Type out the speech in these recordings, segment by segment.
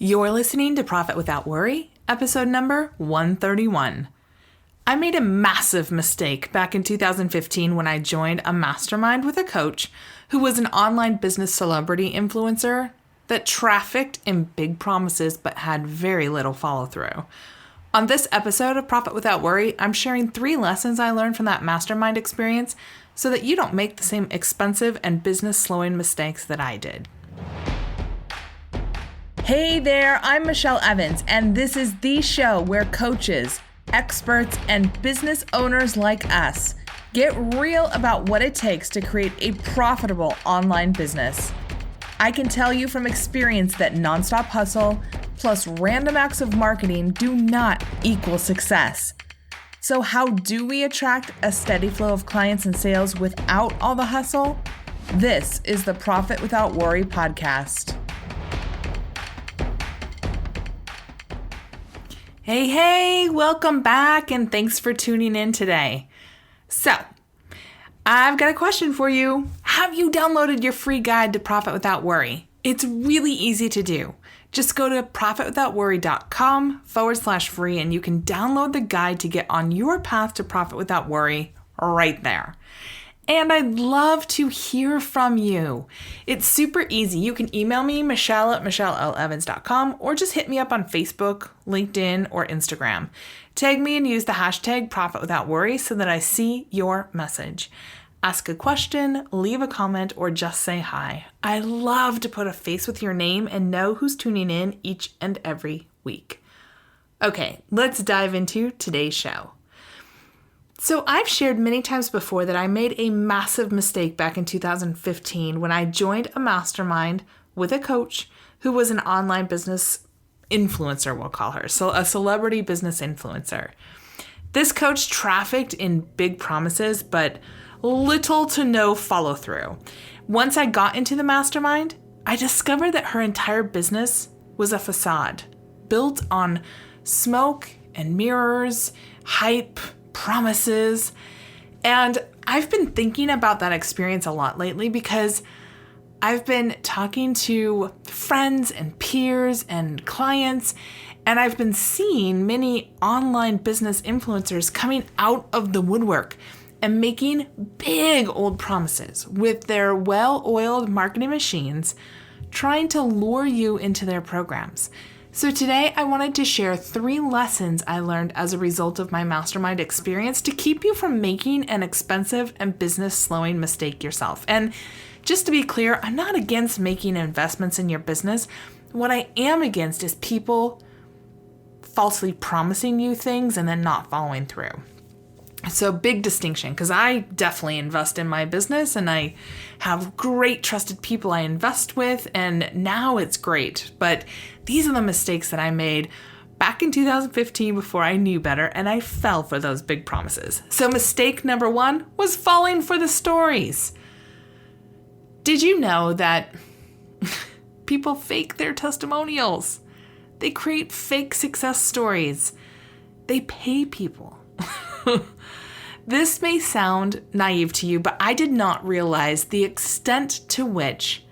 You're listening to Profit Without Worry, episode number 131. I made a massive mistake back in 2015 when I joined a mastermind with a coach who was an online business celebrity influencer that trafficked in big promises but had very little follow-through. On this episode of Profit Without Worry, I'm sharing 3 lessons I learned from that mastermind experience so that you don't make the same expensive and business-slowing mistakes that I did. Hey there, I'm Michelle Evans, and this is the show where coaches, experts, and business owners like us get real about what it takes to create a profitable online business. I can tell you from experience that nonstop hustle plus random acts of marketing do not equal success. So how do we attract a steady flow of clients and sales without all the hustle? This is the Profit Without Worry podcast. Hey, welcome back and thanks for tuning in today. So, I've got a question for you. Have you downloaded your free guide to Profit Without Worry? It's really easy to do. Just go to profitwithoutworry.com/free and you can download the guide to get on your path to Profit Without Worry right there. And I'd love to hear from you. It's super easy. You can email me, michelle@michelleLevans.com, or just hit me up on Facebook, LinkedIn, or Instagram. Tag me and use the hashtag Profit Without Worry so that I see your message. Ask a question, leave a comment, or just say hi. I love to put a face with your name and know who's tuning in each and every week. Okay, let's dive into today's show. So I've shared many times before that I made a massive mistake back in 2015 when I joined a mastermind with a coach who was an online business influencer, we'll call her, so a celebrity business influencer. This coach trafficked in big promises, but little to no follow through. Once I got into the mastermind, I discovered that her entire business was a facade built on smoke and mirrors, hype, promises. And I've been thinking about that experience a lot lately because I've been talking to friends and peers and clients, and I've been seeing many online business influencers coming out of the woodwork and making big old promises with their well-oiled marketing machines, trying to lure you into their programs. So today I wanted to share 3 lessons I learned as a result of my mastermind experience to keep you from making an expensive and business-slowing mistake yourself. And just to be clear, I'm not against making investments in your business. What I am against is people falsely promising you things and then not following through. So big distinction, because I definitely invest in my business and I have great trusted people I invest with, and now it's great. But these are the mistakes that I made back in 2015 before I knew better, and I fell for those big promises. So mistake number 1 was falling for the stories. Did you know that people fake their testimonials? They create fake success stories. They pay people. This may sound naive to you, but I did not realize the extent to which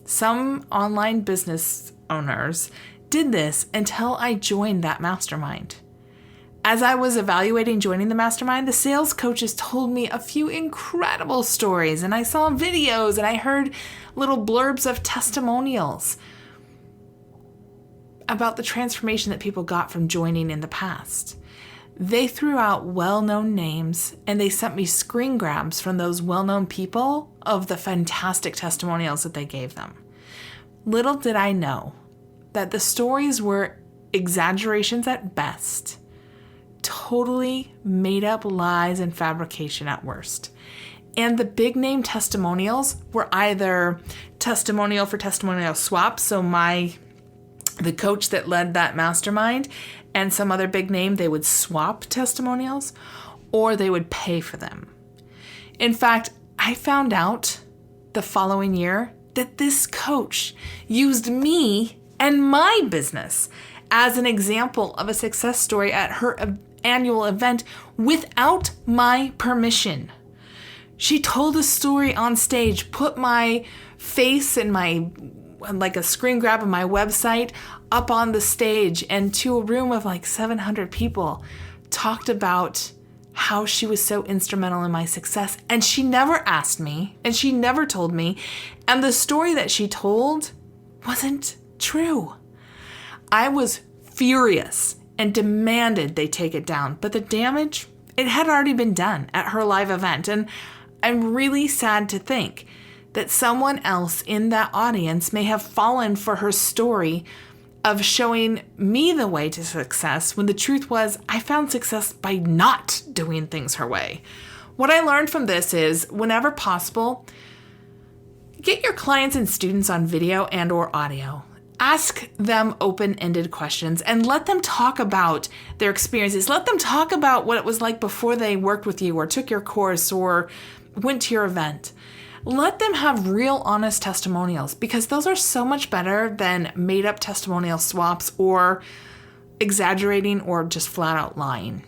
some online business owners did this until I joined that mastermind. As I was evaluating joining the mastermind, the sales coaches told me a few incredible stories, and I saw videos and I heard little blurbs of testimonials about the transformation that people got from joining in the past. They threw out well-known names and they sent me screen grabs from those well-known people of the fantastic testimonials that they gave them. Little did I know that the stories were exaggerations at best, totally made up lies and fabrication at worst. And the big name testimonials were either testimonial for testimonial swap, so the coach that led that mastermind and some other big name, they would swap testimonials or they would pay for them. In fact, I found out the following year that this coach used me and my business as an example of a success story at her annual event without my permission. She told a story on stage, put my face and my like a screen grab of my website up on the stage and to a room of like 700 people, talked about how she was so instrumental in my success. And she never asked me, and she never told me. And the story that she told wasn't true. I was furious and demanded they take it down. But the damage, it had already been done at her live event. And I'm really sad to think that someone else in that audience may have fallen for her story of showing me the way to success, when the truth was I found success by not doing things her way. What I learned from this is, whenever possible, get your clients and students on video and or audio. Ask them open-ended questions and let them talk about their experiences. Let them talk about what it was like before they worked with you or took your course or went to your event. Let them have real, honest testimonials, because those are so much better than made-up testimonial swaps or exaggerating or just flat-out lying.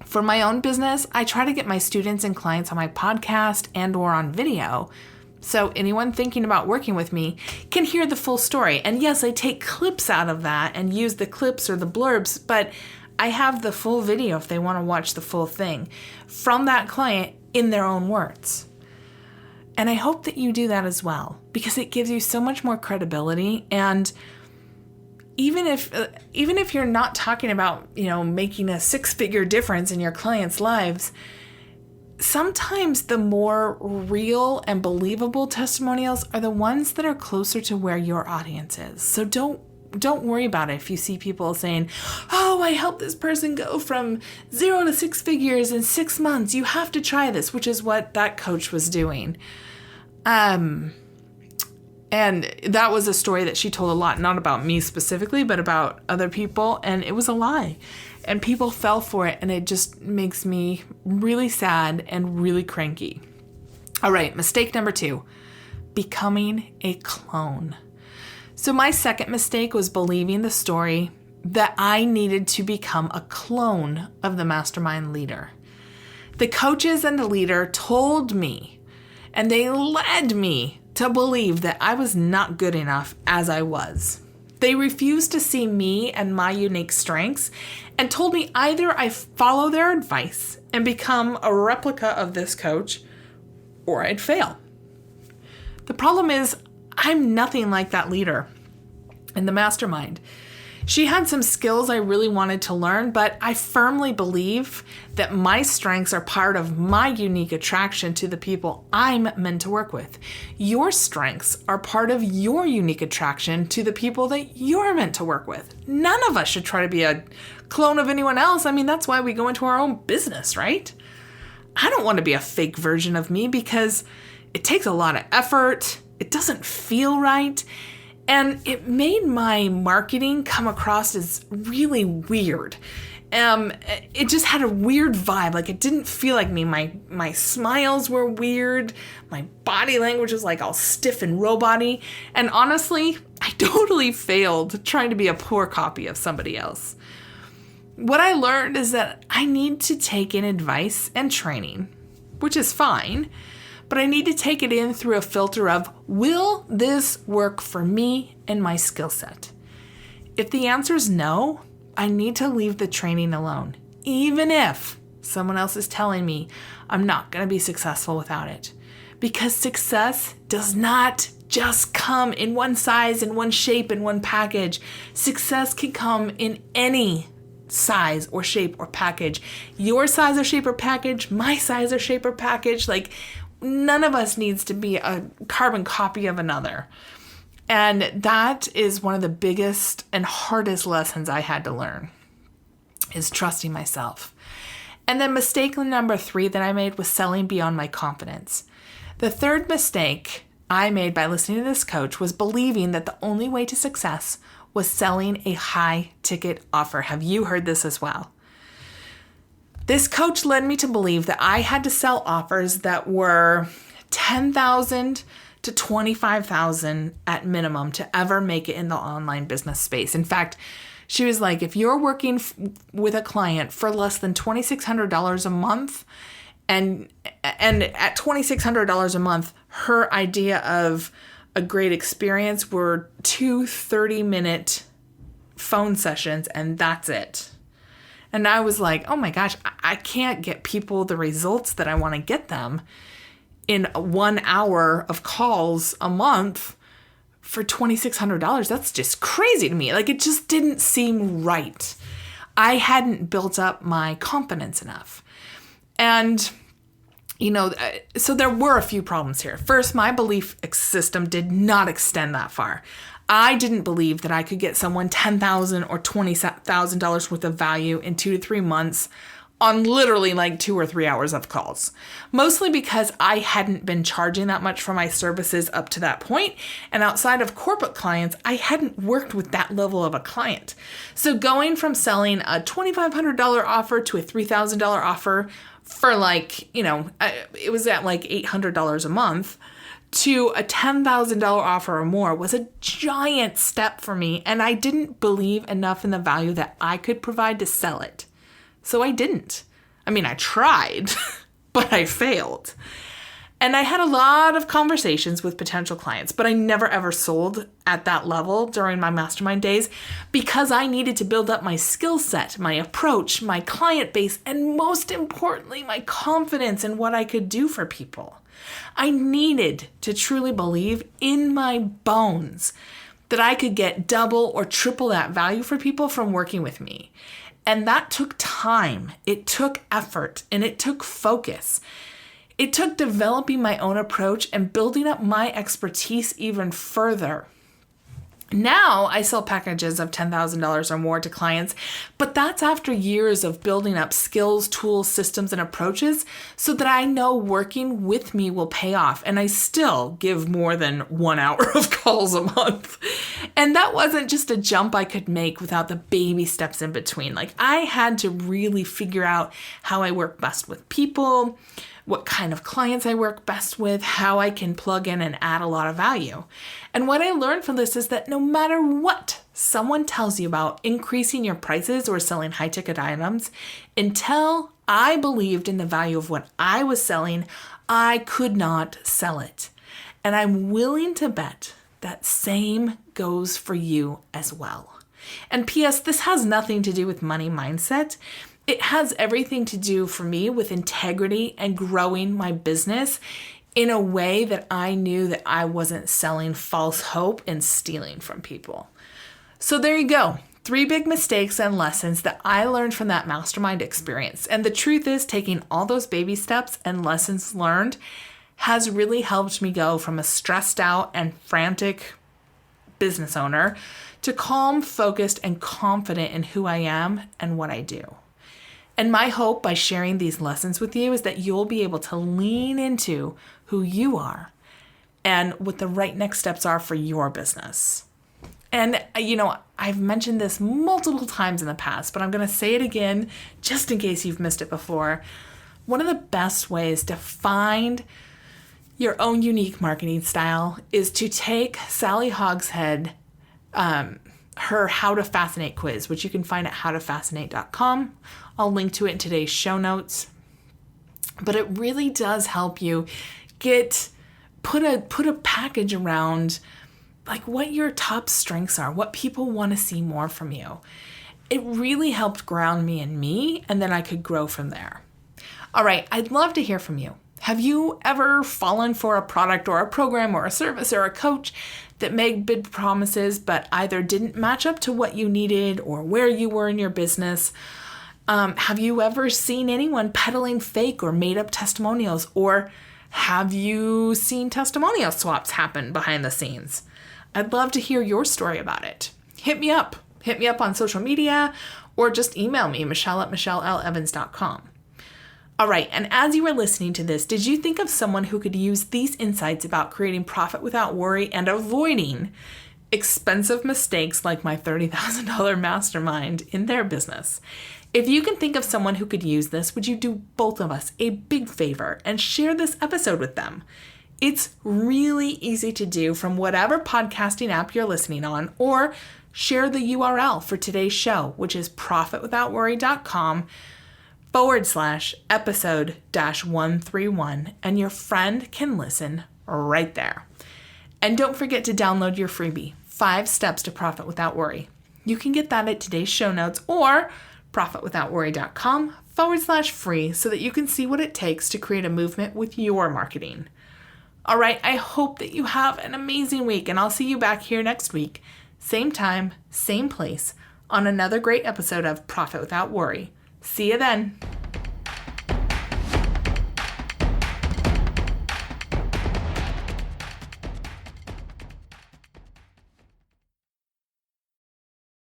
For my own business, I try to get my students and clients on my podcast and or on video, so anyone thinking about working with me can hear the full story. And yes, I take clips out of that and use the clips or the blurbs, but I have the full video if they want to watch the full thing from that client in their own words. And I hope that you do that as well, because it gives you so much more credibility. And even if you're not talking about, making a 6-figure difference in your clients' lives, sometimes the more real and believable testimonials are the ones that are closer to where your audience is. So don't worry about it if you see people saying, oh, I helped this person go from 0 to 6 figures in 6 months. You have to try this, which is what that coach was doing. And that was a story that she told a lot, not about me specifically, but about other people. And it was a lie. And people fell for it. And it just makes me really sad and really cranky. All right, mistake number 2, becoming a clone. So my second mistake was believing the story that I needed to become a clone of the mastermind leader. The coaches and the leader told me, and they led me to believe that I was not good enough as I was. They refused to see me and my unique strengths and told me either I follow their advice and become a replica of this coach, or I'd fail. The problem is, I'm nothing like that leader in the mastermind. She had some skills I really wanted to learn, but I firmly believe that my strengths are part of my unique attraction to the people I'm meant to work with. Your strengths are part of your unique attraction to the people that you're meant to work with. None of us should try to be a clone of anyone else. I mean, that's why we go into our own business, right? I don't want to be a fake version of me because it takes a lot of effort. It doesn't feel right. And it made my marketing come across as really weird. It just had a weird vibe. Like, it didn't feel like me. My smiles were weird. My body language was like all stiff and robot-y. And honestly, I totally failed trying to be a poor copy of somebody else. What I learned is that I need to take in advice and training, which is fine. But I need to take it in through a filter of, will this work for me and my skill set? If the answer is no, I need to leave the training alone, even if someone else is telling me I'm not going to be successful without it. Because success does not just come in one size, in one shape, in one package. Success can come in any size or shape or package. Your size or shape or package, my size or shape or package, none of us needs to be a carbon copy of another. And that is one of the biggest and hardest lessons I had to learn, is trusting myself. And then mistake number 3 that I made was selling beyond my confidence. The third mistake I made by listening to this coach was believing that the only way to success was selling a high ticket offer. Have you heard this as well? This coach led me to believe that I had to sell offers that were $10,000 to $25,000 at minimum to ever make it in the online business space. In fact, she was like, if you're working with a client for less than $2,600 a month, and at $2,600 a month, her idea of a great experience were 2 30-minute phone sessions, and that's it. And I was like, oh my gosh, I can't get people the results that I want to get them in 1 hour of calls a month for $2,600. That's just crazy to me. Like, it just didn't seem right. I hadn't built up my confidence enough. And, so there were a few problems here. First, my belief system did not extend that far. I didn't believe that I could get someone $10,000 or $20,000 worth of value in 2 to 3 months on literally like 2 or 3 hours of calls. Mostly because I hadn't been charging that much for my services up to that point. And outside of corporate clients, I hadn't worked with that level of a client. So going from selling a $2,500 offer to a $3,000 offer for it was at like $800 a month, to a $10,000 offer or more was a giant step for me, and I didn't believe enough in the value that I could provide to sell it. So I didn't. I mean, I tried, but I failed. And I had a lot of conversations with potential clients, but I never ever sold at that level during my mastermind days because I needed to build up my skill set, my approach, my client base, and most importantly, my confidence in what I could do for people. I needed to truly believe in my bones that I could get double or triple that value for people from working with me. And that took time, it took effort, and it took focus. It took developing my own approach and building up my expertise even further. Now I sell packages of $10,000 or more to clients, but that's after years of building up skills, tools, systems, and approaches so that I know working with me will pay off. And I still give more than 1 hour of calls a month. And that wasn't just a jump I could make without the baby steps in between. Like, I had to really figure out how I work best with people, what kind of clients I work best with, how I can plug in and add a lot of value. And what I learned from this is that no matter what someone tells you about increasing your prices or selling high-ticket items, until I believed in the value of what I was selling, I could not sell it. And I'm willing to bet that same goes for you as well. And P.S., this has nothing to do with money mindset. It has everything to do for me with integrity and growing my business in a way that I knew that I wasn't selling false hope and stealing from people. So there you go. 3 big mistakes and lessons that I learned from that mastermind experience. And the truth is, taking all those baby steps and lessons learned has really helped me go from a stressed out and frantic business owner to calm, focused, and confident in who I am and what I do. And my hope by sharing these lessons with you is that you'll be able to lean into who you are and what the right next steps are for your business. And, I've mentioned this multiple times in the past, but I'm going to say it again just in case you've missed it before. One of the best ways to find your own unique marketing style is to take Sally Hogshead, her How to Fascinate quiz, which you can find at howtofascinate.com. I'll link to it in today's show notes. But it really does help you put a package around like what your top strengths are, what people want to see more from you. It really helped ground me in me, and then I could grow from there. All right, I'd love to hear from you. Have you ever fallen for a product or a program or a service or a coach that made big promises but either didn't match up to what you needed or where you were in your business? Have you ever seen anyone peddling fake or made up testimonials? Or have you seen testimonial swaps happen behind the scenes? I'd love to hear your story about it. Hit me up. Hit me up on social media or just email me, michelle@michellelevans.com. All right, and as you were listening to this, did you think of someone who could use these insights about creating profit without worry and avoiding expensive mistakes like my $30,000 mastermind in their business? If you can think of someone who could use this, would you do both of us a big favor and share this episode with them? It's really easy to do from whatever podcasting app you're listening on, or share the URL for today's show, which is profitwithoutworry.com/episode-131, and your friend can listen right there. And don't forget to download your freebie, 5 Steps to Profit Without Worry. You can get that at today's show notes or profitwithoutworry.com/free so that you can see what it takes to create a movement with your marketing. All right, I hope that you have an amazing week, and I'll see you back here next week, same time, same place, on another great episode of Profit Without Worry. See you then.